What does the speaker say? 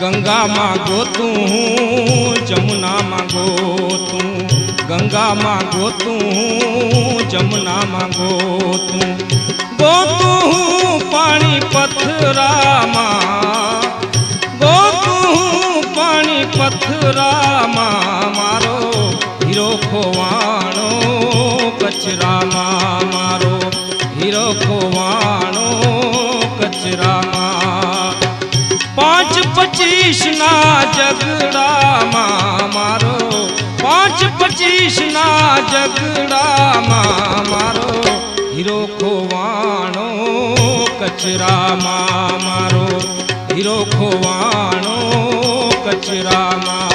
गंगा माँ गोतू हूँ जमुना माँ गोतू, गंगा माँ गोतू हूँ जमुना माँ गोतू, गोतू हूँ पानी पथरा माँ, गोतू हूँ पानी पथरा माँ, मारो हीरो खोवाणो कचरा माँ, मारो हीरो खोवाणो कचरा माँ। 5-25 ना झगड़ा माँ मारो, 5-25 ना झगड़ा माँ मारो, हीरो खोवाणो कचरा माँ, मारो हीरो खोवाणो कचरा माँ।